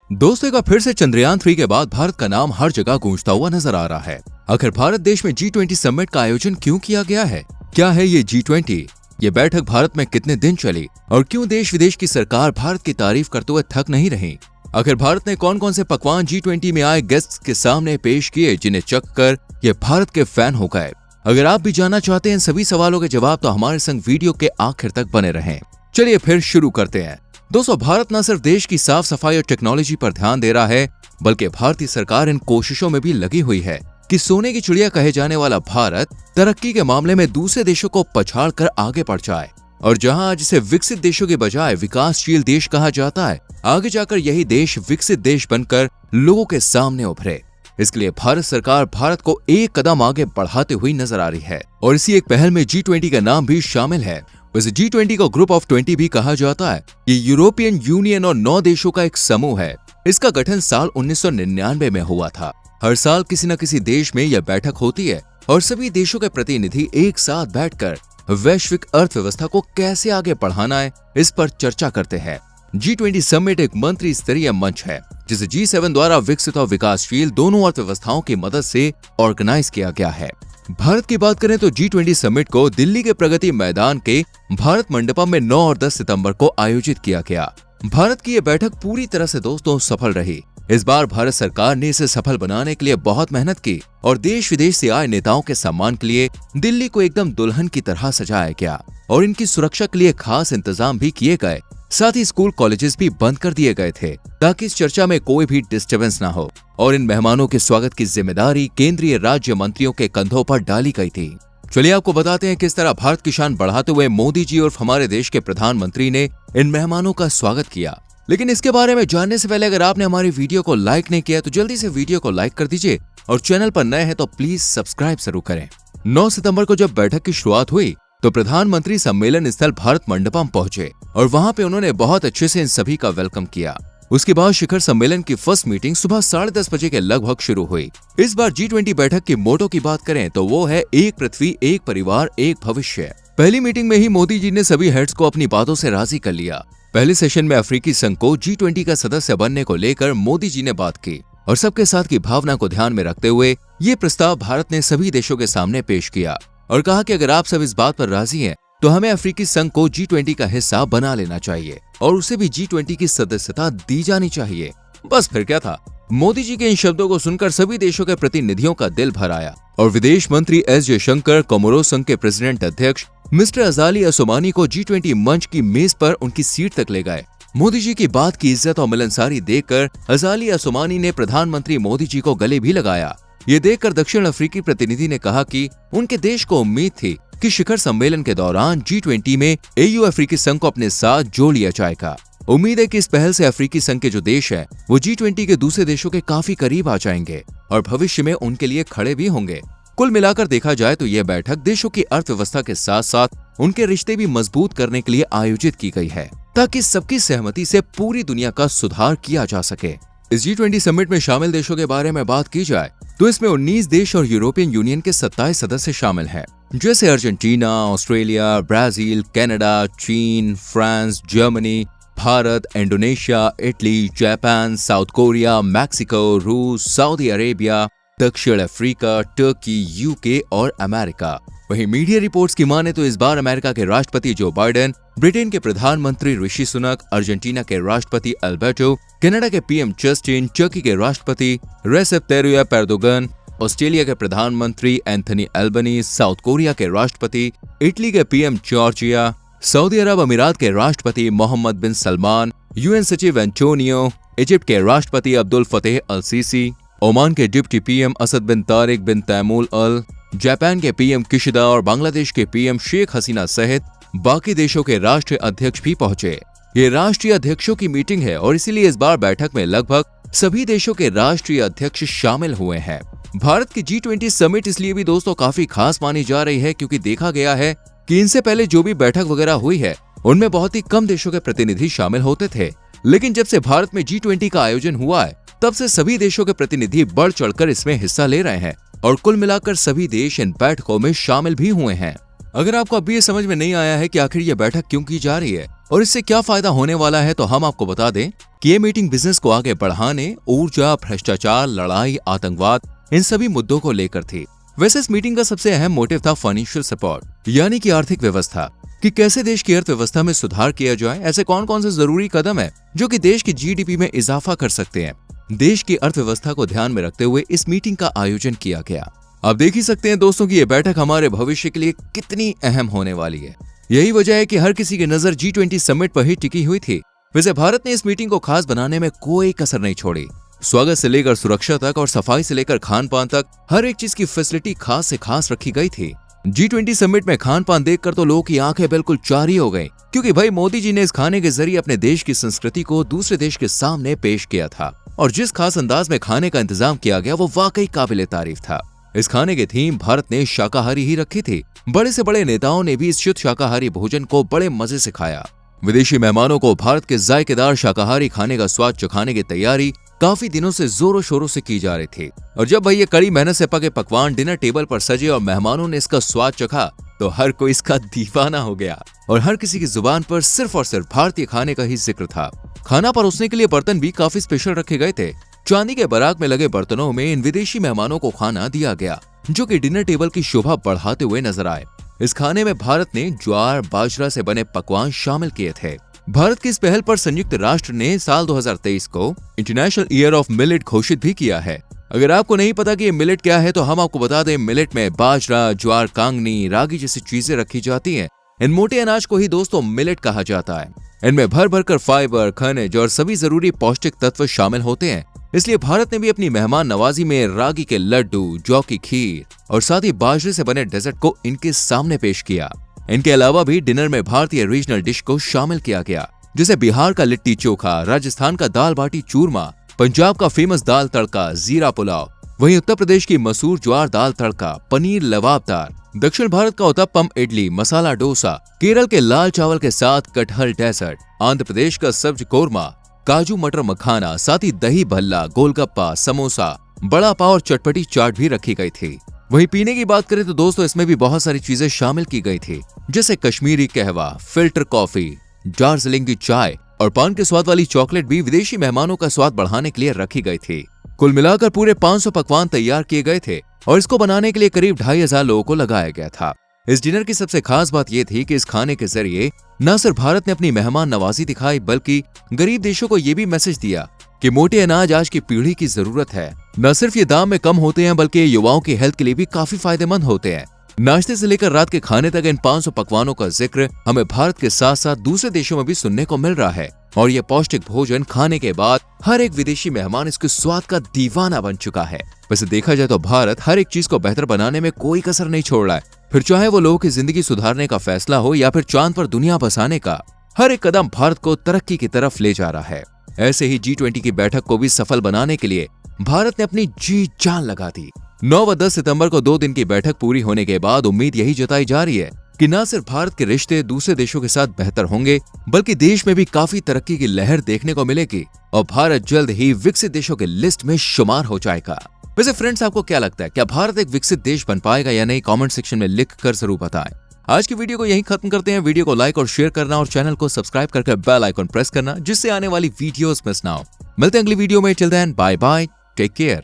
दोस्तों, का फिर से चंद्रयान 3 के बाद भारत का नाम हर जगह गूंजता हुआ नजर आ रहा है। आखिर भारत देश में G20 समिट का आयोजन क्यों किया गया है? क्या है ये G20? ये बैठक भारत में कितने दिन चली और क्यों देश विदेश की सरकार भारत की तारीफ करते हुए थक नहीं रही? आखिर भारत ने कौन कौन से पकवान G20 में आए गेस्ट्स के सामने पेश किए जिन्हें चख कर ये भारत के फैन हो गए? अगर आप भी जानना चाहते हैं इन सभी सवालों के जवाब तो हमारे संग वीडियो के आखिर तक बने रहें। चलिए फिर शुरू करते हैं। दोस्तों, भारत न सिर्फ देश की साफ सफाई और टेक्नोलॉजी पर ध्यान दे रहा है, बल्कि भारतीय सरकार इन कोशिशों में भी लगी हुई है कि सोने की चिड़िया कहे जाने वाला भारत तरक्की के मामले में दूसरे देशों को पछाड़ कर आगे बढ़ जाए। और जहां आज इसे विकसित देशों के बजाय विकासशील देश कहा जाता है, आगे जाकर यही देश विकसित देश बनकर लोगों के सामने उभरे। इसके लिए भारत सरकार भारत को एक कदम आगे बढ़ाते हुई नजर आ रही है और इसी एक पहल में G20 का नाम भी शामिल है। वैसे G20 को ग्रुप ऑफ 20 भी कहा जाता है। ये यूरोपियन यूनियन और 9 देशों का एक समूह है। इसका गठन साल 1999 में हुआ था। हर साल किसी न किसी देश में यह बैठक होती है और सभी देशों के प्रतिनिधि एक साथ बैठकर वैश्विक अर्थव्यवस्था को कैसे आगे बढ़ाना है, इस पर चर्चा करते हैं। G20 समिट एक मंत्री स्तरीय मंच है जिसे G7 द्वारा विकसित और विकासशील दोनों अर्थव्यवस्थाओं की मदद से ऑर्गेनाइज किया गया है। भारत की बात करें तो G20 समिट को दिल्ली के प्रगति मैदान के भारत मंडपम में 9 और 10 सितंबर को आयोजित किया गया। भारत की यह बैठक पूरी तरह से दोस्तों सफल रही। इस बार भारत सरकार ने इसे सफल बनाने के लिए बहुत मेहनत की और देश विदेश से आए नेताओं के सम्मान के लिए दिल्ली को एकदम दुल्हन की तरह सजाया गया और इनकी सुरक्षा के लिए खास इंतजाम भी किए गए। साथ ही स्कूल कॉलेजेस भी बंद कर दिए गए थे ताकि इस चर्चा में कोई भी डिस्टर्बेंस ना हो और इन मेहमानों के स्वागत की जिम्मेदारी केंद्रीय राज्य मंत्रियों के कंधों पर डाली गई थी। चलिए आपको बताते हैं किस तरह भारत की शान बढ़ाते हुए मोदी जी और हमारे देश के प्रधानमंत्री ने इन मेहमानों का स्वागत किया। लेकिन इसके बारे में जानने से पहले अगर आपने हमारी वीडियो को लाइक नहीं किया तो जल्दी से वीडियो को लाइक कर दीजिए और चैनल पर नए हैं तो प्लीज सब्सक्राइब जरूर करें। 9 सितंबर को जब बैठक की शुरुआत हुई तो प्रधानमंत्री सम्मेलन स्थल भारत मंडपम पहुंचे और वहां पे उन्होंने बहुत अच्छे से इन सभी का वेलकम किया। उसके बाद शिखर सम्मेलन की फर्स्ट मीटिंग सुबह 10:30 बजे के लगभग शुरू हुई। इस बार G20 बैठक के मोटो की बात करें तो वो है एक पृथ्वी, एक परिवार, एक भविष्य। पहली मीटिंग में ही मोदी जी ने सभी हेड्स को अपनी बातों से राजी कर लिया। पहले सेशन में अफ्रीकी संघ को G20 का सदस्य बनने को लेकर मोदी जी ने बात की और सबके साथ की भावना को ध्यान में रखते हुए ये प्रस्ताव भारत ने सभी देशों के सामने पेश किया और कहा कि अगर आप सब इस बात पर राजी हैं तो हमें अफ्रीकी संघ को G20 का हिस्सा बना लेना चाहिए और उसे भी G20 की सदस्यता दी जानी चाहिए। बस फिर क्या था, मोदी जी के इन शब्दों को सुनकर सभी देशों के प्रतिनिधियों का दिल भर आया और विदेश मंत्री एस जयशंकर, कोमोरोस संघ के प्रेसिडेंट अध्यक्ष मिस्टर अजाली असोमानी को G20 मंच की मेज पर उनकी सीट तक ले गए। मोदी जी की बात की इज्जत और मिलनसारी देखकर अजाली असोमानी ने प्रधानमंत्री मोदी जी को गले भी लगाया। ये देखकर दक्षिण अफ्रीकी प्रतिनिधि ने कहा कि उनके देश को उम्मीद थी कि शिखर सम्मेलन के दौरान G20 में AU अफ्रीकी संघ को अपने साथ जोड़ लिया जाएगा। उम्मीद है कि इस पहल से अफ्रीकी संघ के जो देश हैं, वो G20 के दूसरे देशों के काफी करीब आ जाएंगे और भविष्य में उनके लिए खड़े भी होंगे। कुल मिलाकर देखा जाए तो यह बैठक देशों की अर्थव्यवस्था के साथ साथ उनके रिश्ते भी मजबूत करने के लिए आयोजित की गई है ताकि सबकी सहमति से पूरी दुनिया का सुधार किया जा सके। इस G20 समिट में शामिल देशों के बारे में बात की जाए तो इसमें 19 देश और यूरोपियन यूनियन के 27 सदस्य शामिल हैं, जैसे अर्जेंटीना, ऑस्ट्रेलिया, ब्राजील, कनाडा, चीन, France, Germany, Bharat, Indonesia, Italy, Japan, south Korea, Mexico, रूस, सऊदी अरेबिया, दक्षिण अफ्रीका, टर्की, यूके और अमेरिका। वहीं मीडिया रिपोर्ट्स की माने तो इस बार अमेरिका के राष्ट्रपति जो बाइडेन, ब्रिटेन के प्रधानमंत्री ऋषि सुनक, अर्जेंटीना के राष्ट्रपति अल्बर्टो, कनाडा के पीएम जस्टिन, टर्की के राष्ट्रपति रेसेप तैयप एर्दोगन, ऑस्ट्रेलिया के प्रधानमंत्री एंथनी एल्बनी, साउथ कोरिया के राष्ट्रपति, इटली के पीएम जॉर्जिया, सऊदी अरब अमीरात के राष्ट्रपति मोहम्मद बिन सलमान, यूएन सचिव एंटोनियो, इजिप्ट के राष्ट्रपति अब्दुल फतेह अल सीसी, ओमान के डिप्टी पीएम असद बिन तारिक बिन तैमूल अल, जापान के पीएम किशिदा और बांग्लादेश के पीएम शेख हसीना सहित बाकी देशों के राष्ट्रीय अध्यक्ष भी पहुंचे। ये राष्ट्रीय अध्यक्षों की मीटिंग है और इसीलिए इस बार बैठक में लगभग सभी देशों के राष्ट्रीय अध्यक्ष शामिल हुए हैं। भारत की G20 समिट इसलिए भी दोस्तों काफी खास मानी जा रही है क्योंकि देखा गया है कि इनसे पहले जो भी बैठक वगैरह हुई है उनमें बहुत ही कम देशों के प्रतिनिधि शामिल होते थे, लेकिन जब से भारत में G20 का आयोजन हुआ है तब से सभी देशों के प्रतिनिधि बढ़ चढ़कर इसमें हिस्सा ले रहे हैं और कुल मिलाकर सभी देश इन बैठकों में शामिल भी हुए हैं। अगर आपको अभी ये समझ में नहीं आया है कि आखिर ये बैठक क्यों की जा रही है और इससे क्या फायदा होने वाला है तो हम आपको बता दें कि ये मीटिंग बिजनेस को आगे बढ़ाने, ऊर्जा, भ्रष्टाचार, लड़ाई, आतंकवाद, इन सभी मुद्दों को लेकर थी। वैसे इस मीटिंग का सबसे अहम मोटिव था फाइनेंशियल सपोर्ट, यानी कि आर्थिक व्यवस्था, कि कैसे देश की अर्थव्यवस्था में सुधार किया जाए। ऐसे कौन कौन से जरूरी कदम है जो कि देश की जीडीपी में इजाफा कर सकते हैं। देश की अर्थव्यवस्था को ध्यान में रखते हुए इस मीटिंग का आयोजन किया गया। आप देख ही सकते हैं दोस्तों कि ये बैठक हमारे भविष्य के लिए कितनी अहम होने वाली है। यही वजह है कि हर किसी की नजर G20 समिट पर ही टिकी हुई थी। वैसे भारत ने इस मीटिंग को खास बनाने में कोई कसर नहीं छोड़ी। स्वागत से लेकर सुरक्षा तक और सफाई से लेकर खान पान तक हर एक चीज की फैसिलिटी खास से खास रखी गई थी। G20 समिट में खान पान देखकर तो लोगों की आंखें बिल्कुल चारी हो गई, क्योंकि भाई मोदी जी ने इस खाने के जरिए अपने देश की संस्कृति को दूसरे देश के सामने पेश किया था। और जिस खास अंदाज में खाने का इंतजाम किया गया वो वाकई काबिले तारीफ था। इस खाने की थीम भारत ने शाकाहारी ही रखी थी। बड़े से बड़े नेताओं ने भी इस शुद्ध शाकाहारी भोजन को बड़े मजे से खाया। विदेशी मेहमानों को भारत के जायकेदार शाकाहारी खाने का स्वाद चखाने की तैयारी काफी दिनों से जोरों शोरों से की जा रही थी। और जब भाई ये कड़ी मेहनत से पके पकवान डिनर टेबल पर सजे और मेहमानों ने इसका स्वाद चखा तो हर कोई इसका दीवाना हो गया और हर किसी की जुबान पर सिर्फ और सिर्फ भारतीय खाने का ही जिक्र था। खाना परोसने के लिए बर्तन भी काफी स्पेशल रखे गए थे। चांदी के बराक में लगे बर्तनों में इन विदेशी मेहमानों को खाना दिया गया, जो कि डिनर टेबल की शोभा बढ़ाते हुए नजर आए। इस खाने में भारत ने ज्वार बाजरा से बने पकवान शामिल किए थे। भारत की इस पहल पर संयुक्त राष्ट्र ने साल 2023 को इंटरनेशनल ईयर ऑफ मिलेट घोषित भी किया है। अगर आपको नहीं पता कि ये मिलेट क्या है तो हम आपको बता दें, मिलेट में बाजरा, ज्वार, कांगनी, रागी जैसी चीजें रखी जाती हैं। इन मोटे अनाज को ही दोस्तों मिलेट कहा जाता है। इनमें भर भर कर फाइबर, खनिज और सभी जरूरी पौष्टिक तत्व शामिल होते हैं। इसलिए भारत ने भी अपनी मेहमान नवाजी में रागी के लड्डू, जौ की खीर और साथ ही बाजरे से बने डेजर्ट को इनके सामने पेश किया। इनके अलावा भी डिनर में भारतीय रीजनल डिश को शामिल किया गया, जैसे बिहार का लिट्टी चोखा, राजस्थान का दाल बाटी चूरमा, पंजाब का फेमस दाल तड़का, जीरा पुलाव, वहीं उत्तर प्रदेश की मसूर ज्वार दाल तड़का, पनीर लबाबदार, दक्षिण भारत का उत्तपम इडली, मसाला डोसा, केरल के लाल चावल के साथ कटहल डेजर्ट, आंध्र प्रदेश का सब्ज कोरमा, काजू मटर मखाना, साथ ही दही भल्ला, गोलगप्पा, समोसा, बड़ा पाव और चटपटी चाट भी रखी गई थी। वहीं पीने की बात करें तो दोस्तों इसमें भी बहुत सारी चीजें शामिल की गई थी, जैसे कश्मीरी कहवा, फिल्टर कॉफी, दार्जिलिंग की चाय और पान के स्वाद वाली चॉकलेट भी विदेशी मेहमानों का स्वाद बढ़ाने के लिए रखी गई थी। कुल मिलाकर पूरे 500 पकवान तैयार किए गए थे और इसको बनाने के लिए करीब 2500 लोगों को लगाया गया था। इस डिनर की सबसे खास बात यह थी कि इस खाने के जरिए न सिर्फ भारत ने अपनी मेहमान नवाजी दिखाई, बल्कि गरीब देशों को यह भी मैसेज दिया कि मोटे अनाज आज की पीढ़ी की जरूरत है। न सिर्फ ये दाम में कम होते हैं बल्कि युवाओं की हेल्थ के लिए भी काफी फायदेमंद होते हैं। नाश्ते से लेकर रात के खाने तक इन 500 पकवानों का जिक्र हमें भारत के साथ साथ दूसरे देशों में भी सुनने को मिल रहा है। और ये पौष्टिक भोजन खाने के बाद हर एक विदेशी मेहमान इसके स्वाद का दीवाना बन चुका है। वैसे देखा जाए तो भारत हर एक चीज को बेहतर बनाने में कोई कसर नहीं छोड़ रहा है। फिर चाहे वो लोगों की जिंदगी सुधारने का फैसला हो या फिर चांद पर दुनिया बसाने का, हर एक कदम भारत को तरक्की की तरफ ले जा रहा है। ऐसे ही G20 की बैठक को भी सफल बनाने के लिए भारत ने अपनी जी जान लगा दी। 9 व 10 सितंबर को 2 दिन की बैठक पूरी होने के बाद उम्मीद यही जताई जा रही है कि न सिर्फ भारत के रिश्ते दूसरे देशों के साथ बेहतर होंगे, बल्कि देश में भी काफी तरक्की की लहर देखने को मिलेगी और भारत जल्द ही विकसित देशों के लिस्ट में शुमार हो जाएगा। वैसे फ्रेंड्स, आपको क्या लगता है, क्या भारत एक विकसित देश बन पाएगा या नहीं? कमेंट सेक्शन में लिख कर जरूर बताएं। आज की वीडियो को यहीं खत्म करते हैं। वीडियो को लाइक और शेयर करना और चैनल को सब्सक्राइब करके बेल आइकन प्रेस करना, जिससे आने वाली वीडियोस मिस ना हो। मिलते हैं अगली वीडियो में। Till then bye bye, take care.